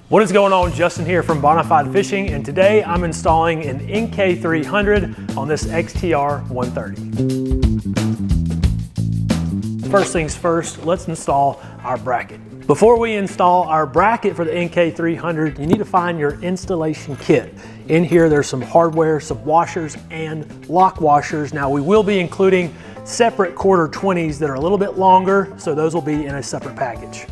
What is going on? Justin here from Bonafide Fishing, and today I'm installing an NK300 on this XTR130. First things first, let's install our bracket. Before we install our bracket for the NK300, you need to find your installation kit. In here there's some hardware, some washers, and lock washers. Now we will be including separate quarter 20s that are a little bit longer, so those will be in a separate package.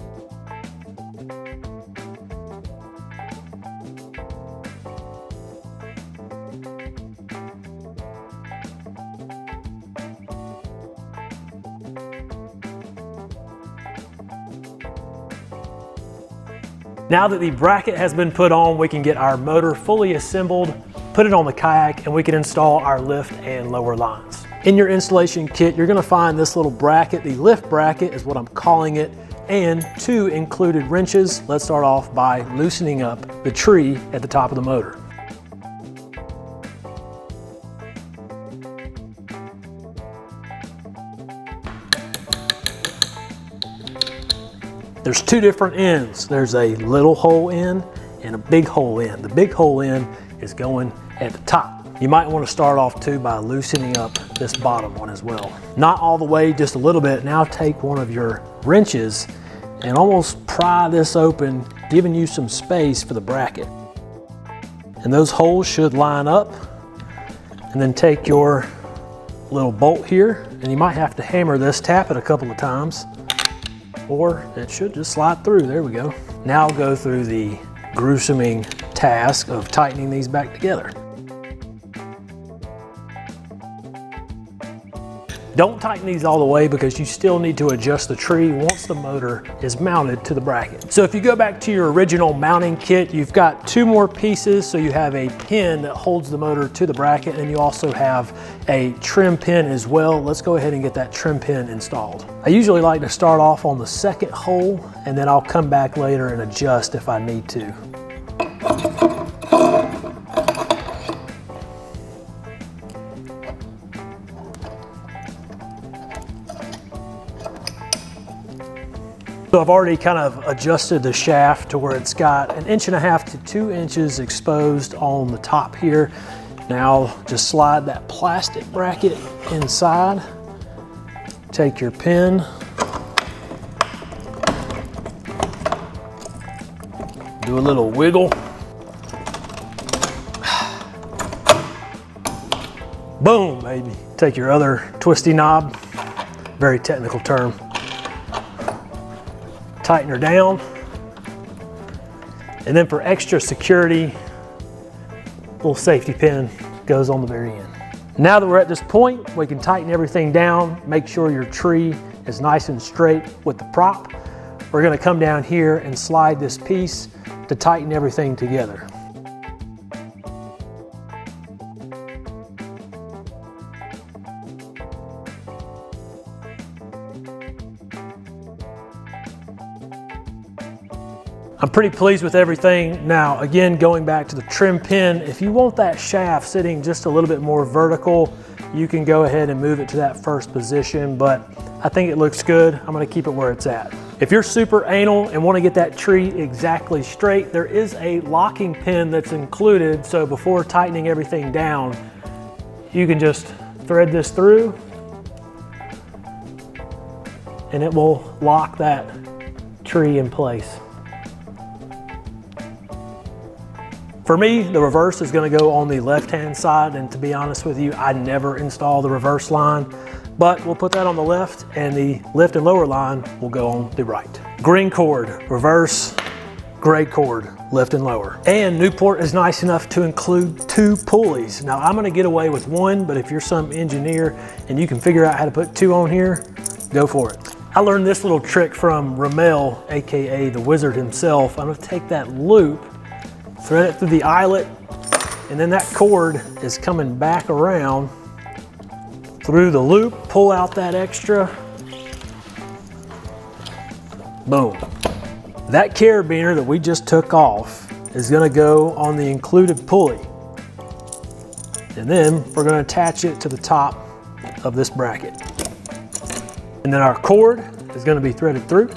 Now that the bracket has been put on, we can get our motor fully assembled, put it on the kayak, and we can install our lift and lower lines. In your installation kit, you're gonna find this little bracket. The lift bracket is what I'm calling it, and 2 included wrenches. Let's start off by loosening up the tree at the top of the motor. There's 2 different ends. There's a little hole end and a big hole end. The big hole end is going at the top. You might want to start off too by loosening up this bottom one as well. Not all the way, just a little bit. Now take one of your wrenches and almost pry this open, giving you some space for the bracket. And those holes should line up. And then take your little bolt here, and you might have to hammer this, tap it a couple of times, or it should just slide through. There we go. Now go through the gruesome task of tightening these back together. Don't tighten these all the way because you still need to adjust the tree once the motor is mounted to the bracket. So if you go back to your original mounting kit, you've got 2 more pieces. So you have a pin that holds the motor to the bracket, and you also have a trim pin as well. Let's go ahead and get that trim pin installed. I usually like to start off on the second hole, and then I'll come back later and adjust if I need to. So I've already kind of adjusted the shaft to where it's got 1.5 to 2 inches exposed on the top here. Now just slide that plastic bracket inside. Take your pin. Do a little wiggle. Boom, baby. Take your other twisty knob, very technical term. Tighten her down. And then for extra security, little safety pin goes on the very end. Now that we're at this point, we can tighten everything down, make sure your tree is nice and straight with the prop. We're gonna come down here and slide this piece to tighten everything together. I'm pretty pleased with everything. Now, again, going back to the trim pin, if you want that shaft sitting just a little bit more vertical, you can go ahead and move it to that first position, but I think it looks good. I'm gonna keep it where it's at. If you're super anal and wanna get that tree exactly straight, there is a locking pin that's included, so before tightening everything down, you can just thread this through and it will lock that tree in place. For me, the reverse is gonna go on the left-hand side, and to be honest with you, I never install the reverse line, but we'll put that on the left, and the lift and lower line will go on the right. Green cord, reverse, gray cord, lift and lower. And Newport is nice enough to include 2 pulleys. Now, I'm gonna get away with 1, but if you're some engineer and you can figure out how to put 2 on here, go for it. I learned this little trick from Ramel, AKA the wizard himself. I'm gonna take that loop, thread it through the eyelet, and then that cord is coming back around through the loop. Pull out that extra. Boom. That carabiner that we just took off is gonna go on the included pulley. And then we're gonna attach it to the top of this bracket. And then our cord is gonna be threaded through.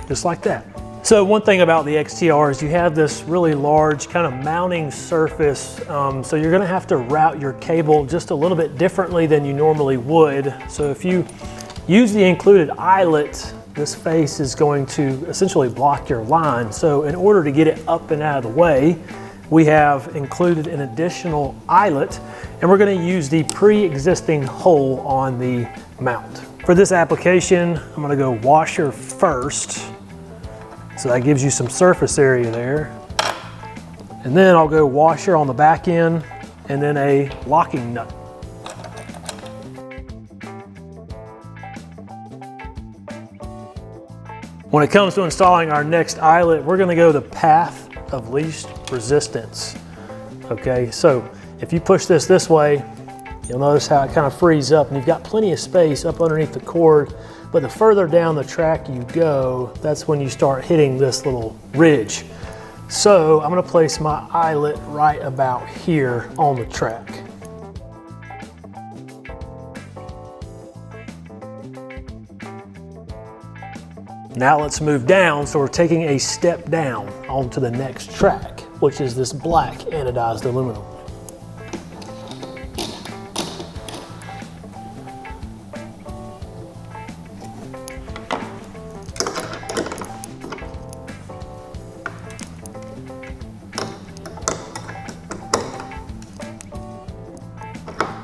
just like that. So one thing about the XTR is you have this really large kind of mounting surface, so you're gonna have to route your cable just a little bit differently than you normally would. So if you use the included eyelet, this face is going to essentially block your line. So in order to get it up and out of the way, we have included an additional eyelet, and we're gonna use the pre-existing hole on the mount. For this application, I'm gonna go washer first. So that gives you some surface area there. And then I'll go washer on the back end and then a locking nut. When it comes to installing our next eyelet, we're gonna go the path of least resistance. Okay, so if you push this way, you'll notice how it kind of frees up, and you've got plenty of space up underneath the cord. But the further down the track you go, that's when you start hitting this little ridge. So I'm gonna place my eyelet right about here on the track. Now let's move down. So we're taking a step down onto the next track, which is this black anodized aluminum.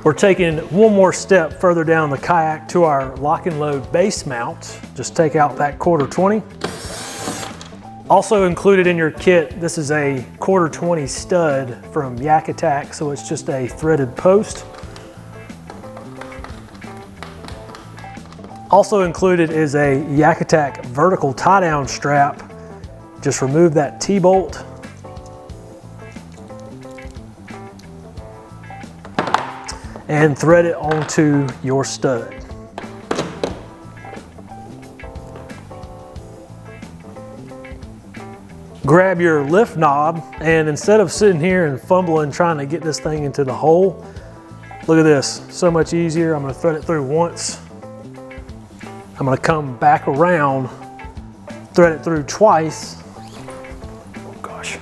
We're taking one more step further down the kayak to our lock and load base mount. Just take out that 1/4-20. Also included in your kit, this is a 1/4-20 stud from Yak Attack, so it's just a threaded post. Also included is a Yak Attack vertical tie down strap. Just remove that T-bolt. And thread it onto your stud. Grab your lift knob, and instead of sitting here and fumbling trying to get this thing into the hole, look at this, so much easier. I'm gonna thread it through once. I'm gonna come back around, thread it through twice. Oh gosh.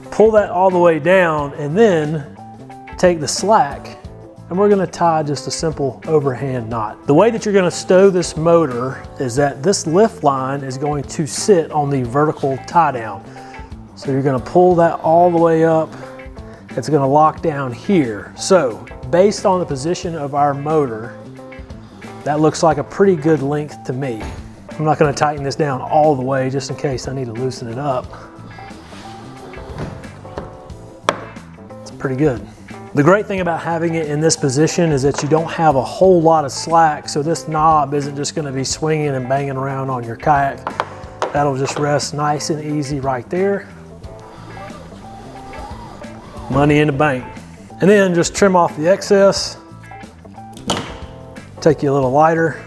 Pull that all the way down, and then take the slack, and we're gonna tie just a simple overhand knot. The way that you're gonna stow this motor is that this lift line is going to sit on the vertical tie down. So you're gonna pull that all the way up. It's gonna lock down here. So based on the position of our motor, that looks like a pretty good length to me. I'm not gonna tighten this down all the way just in case I need to loosen it up. Pretty good. The great thing about having it in this position is that you don't have a whole lot of slack, so this knob isn't just going to be swinging and banging around on your kayak. That'll just rest nice and easy right there. Money in the bank. And then just trim off the excess. Take you a little lighter.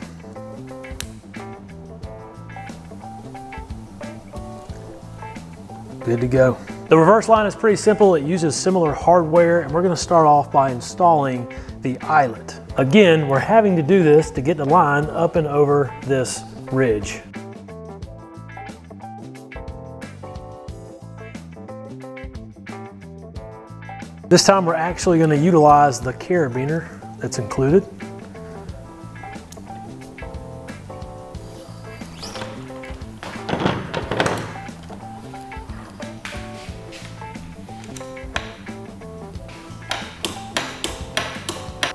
Good to go. The reverse line is pretty simple. It uses similar hardware, and we're gonna start off by installing the eyelet. Again, we're having to do this to get the line up and over this ridge. This time we're actually gonna utilize the carabiner that's included.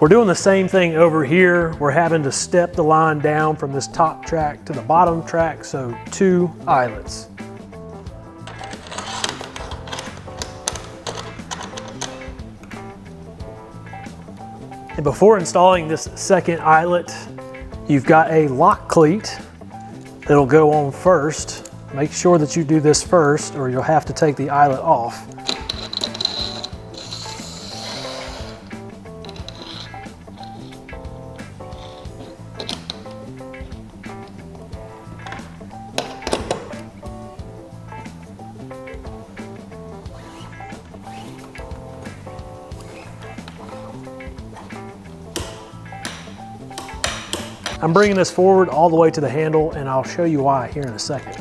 We're doing the same thing over here. We're having to step the line down from this top track to the bottom track, so 2 eyelets. And before installing this second eyelet, you've got a lock cleat that'll go on first. Make sure that you do this first or you'll have to take the eyelet off. I'm bringing this forward all the way to the handle, and I'll show you why here in a second.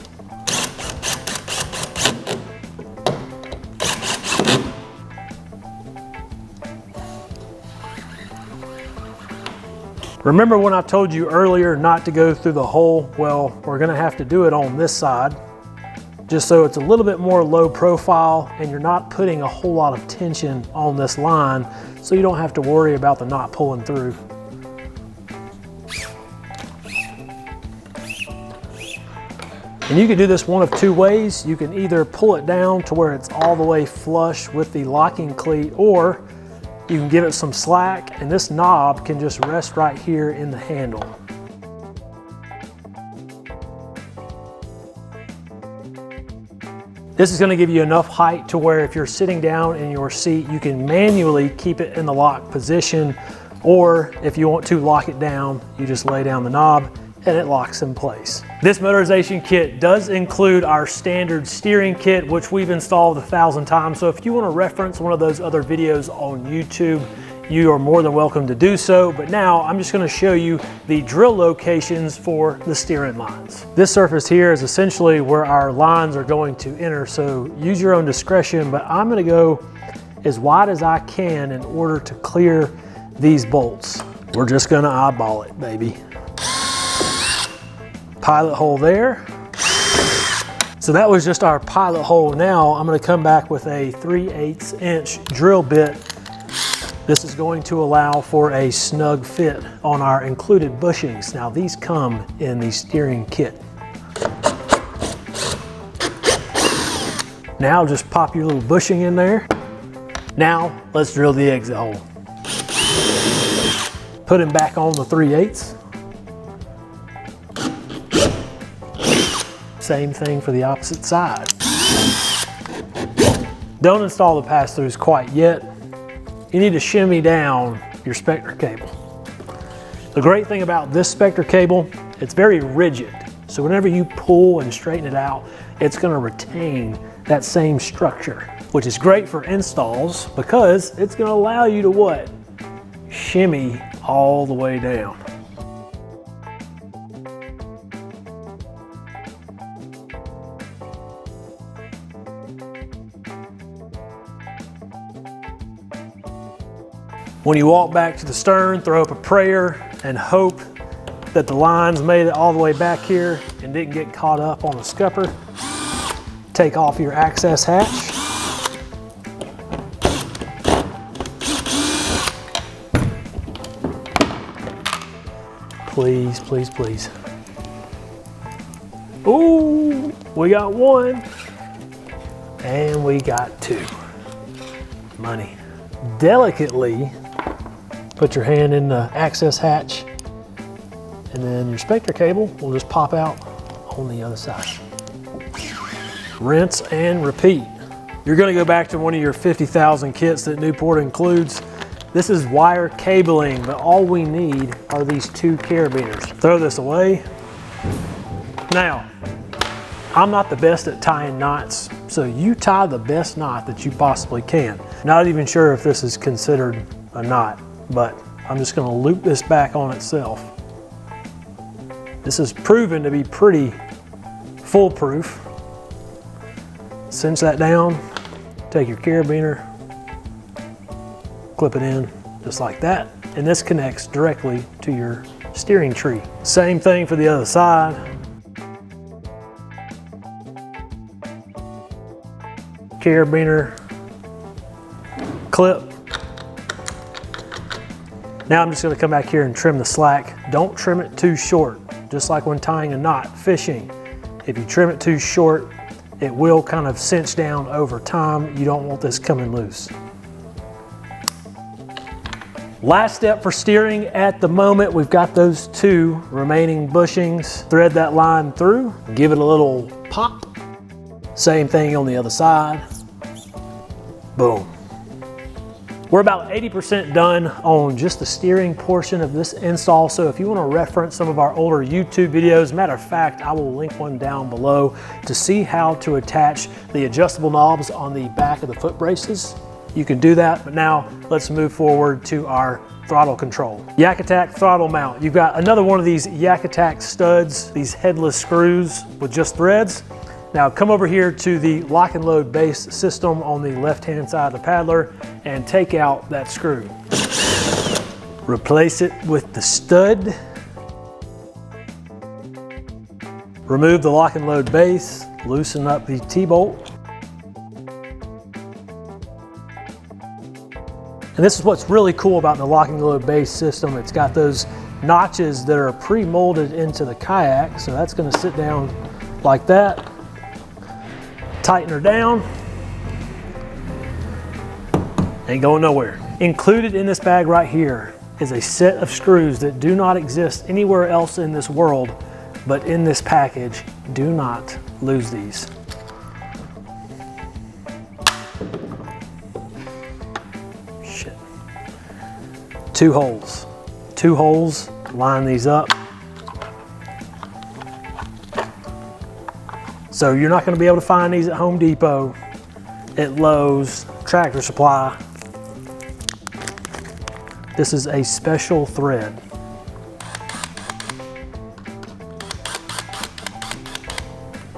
Remember when I told you earlier not to go through the hole? Well, we're gonna have to do it on this side, just so it's a little bit more low profile and you're not putting a whole lot of tension on this line, so you don't have to worry about the knot pulling through. And you can do this one of two ways. You can either pull it down to where it's all the way flush with the locking cleat, or you can give it some slack, and this knob can just rest right here in the handle. This is going to give you enough height to where if you're sitting down in your seat, you can manually keep it in the lock position, or if you want to lock it down, you just lay down the knob and it locks in place. This motorization kit does include our standard steering kit, which we've installed 1,000 times. So if you want to reference one of those other videos on YouTube, you are more than welcome to do so. But now I'm just going to show you the drill locations for the steering lines. This surface here is essentially where our lines are going to enter, so use your own discretion, but I'm going to go as wide as I can in order to clear these bolts. We're just going to eyeball it, baby. Pilot hole there. So that was just our pilot hole. Now I'm going to come back with a 3/8 inch drill bit. This is going to allow for a snug fit on our included bushings. Now these come in the steering kit. Now just pop your little bushing in there. Now let's drill the exit hole. Put him back on the 3/8. Same thing for the opposite side. Don't install the pass-throughs quite yet. You need to shimmy down your Spectre cable. The great thing about this Spectre cable, it's very rigid. So whenever you pull and straighten it out, it's gonna retain that same structure, which is great for installs because it's gonna allow you to what? Shimmy all the way down. When you walk back to the stern, throw up a prayer and hope that the lines made it all the way back here and didn't get caught up on the scupper. Take off your access hatch. Please, please, please. Ooh, we got one and we got two. Money. Delicately put your hand in the access hatch, and then your Spectre cable will just pop out on the other side. Rinse and repeat. You're going to go back to one of your 50,000 kits that Newport includes. This is wire cabling, but all we need are these two carabiners. Throw this away. Now, I'm not the best at tying knots, so you tie the best knot that you possibly can. Not even sure if this is considered a knot, but I'm just gonna loop this back on itself. This is proven to be pretty foolproof. Cinch that down, take your carabiner, clip it in just like that, and this connects directly to your steering tree. Same thing for the other side. Carabiner, clip. Now I'm just going to come back here and trim the slack. Don't trim it too short, just like when tying a knot fishing. If you trim it too short, it will kind of cinch down over time. You don't want this coming loose. Last step for steering at the moment, we've got those two remaining bushings. Thread that line through, give it a little pop. Same thing on the other side. Boom. We're about 80% done on just the steering portion of this install. So if you want to reference some of our older YouTube videos, matter of fact, I will link one down below to see how to attach the adjustable knobs on the back of the foot braces. you can do that. But now let's move forward to our throttle control. Yak Attack throttle mount. You've got another one of these Yak Attack studs, these headless screws with just threads. Now come over here to the lock and load base system on the left-hand side of the paddler and take out that screw. Replace it with the stud. Remove the lock and load base, loosen up the T-bolt. And this is what's really cool about the lock and load base system. It's got those notches that are pre-molded into the kayak. So that's gonna sit down like that. Tighten her down. Ain't going nowhere. Included in this bag right here is a set of screws that do not exist anywhere else in this world, but in this package. Do not lose these. Shit. Two holes, line these up. So you're not gonna be able to find these at Home Depot, at Lowe's, Tractor Supply. This is a special thread.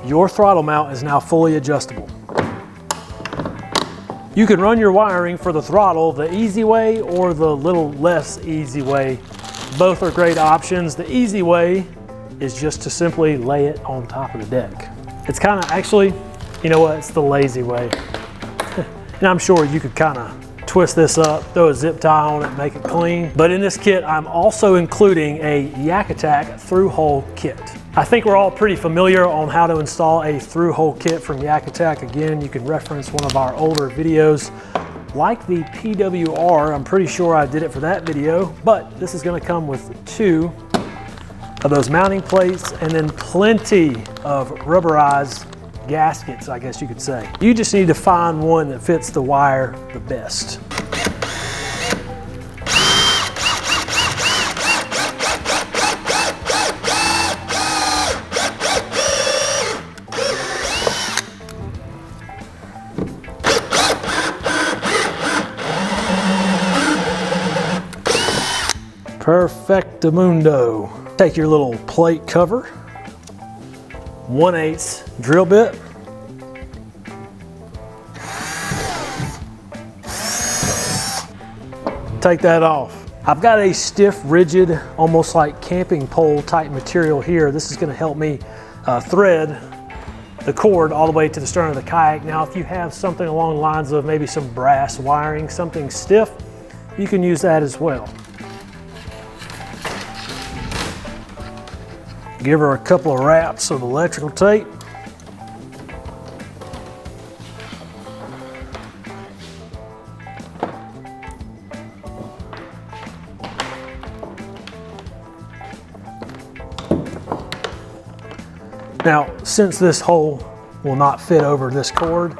Your throttle mount is now fully adjustable. You can run your wiring for the throttle the easy way or the little less easy way. Both are great options. The easy way is just to simply lay it on top of the deck. It's kind of, actually, you know what, it's the lazy way. And I'm sure you could kind of twist this up, throw a zip tie on it, make it clean. But in this kit, I'm also including a Yak Attack through-hole kit. I think we're all pretty familiar on how to install a through-hole kit from Yak Attack. Again, you can reference one of our older videos. Like the PWR, I'm pretty sure I did it for that video, but this is gonna come with 2 of those mounting plates and then plenty of rubberized gaskets, I guess you could say. You just need to find one that fits the wire the best. Perfectamundo. Take your little plate cover, 1/8 drill bit, take that off. I've got a stiff, rigid, almost like camping pole type material here. This is going to help me thread the cord all the way to the stern of the kayak. Now, if you have something along the lines of maybe some brass wiring, something stiff, you can use that as well. Give her a couple of wraps of electrical tape. Now, since this hole will not fit over this cord,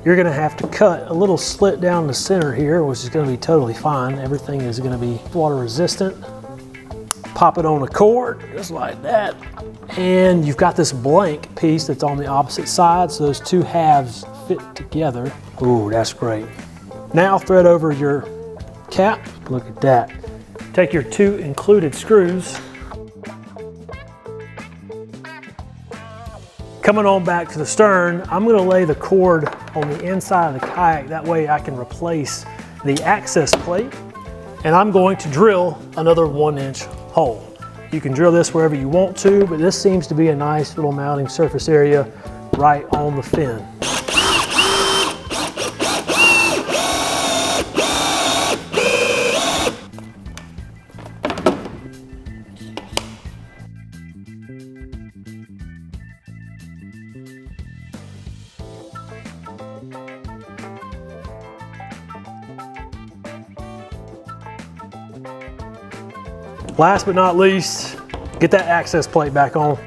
you're gonna have to cut a little slit down the center here, which is gonna be totally fine. Everything is gonna be water resistant. Pop it on the cord, just like that. And you've got this blank piece that's on the opposite side, so those 2 halves fit together. Ooh, that's great. Now thread over your cap. Look at that. Take your 2 included screws. Coming on back to the stern, I'm gonna lay the cord on the inside of the kayak. That way I can replace the access plate. And I'm going to drill another 1-inch hole. You can drill this wherever you want to, but this seems to be a nice little mounting surface area right on the fin. Last but not least, get that access plate back on.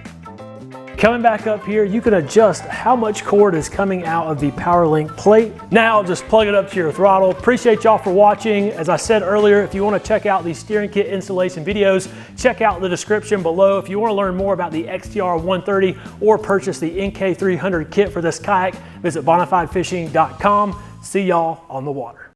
Coming back up here, you can adjust how much cord is coming out of the PowerLink plate. Now just plug it up to your throttle. Appreciate y'all for watching. As I said earlier, if you want to check out the steering kit installation videos, check out the description below. If you want to learn more about the XTR130 or purchase the NK300 kit for this kayak, visit bonafidefishing.com. See y'all on the water.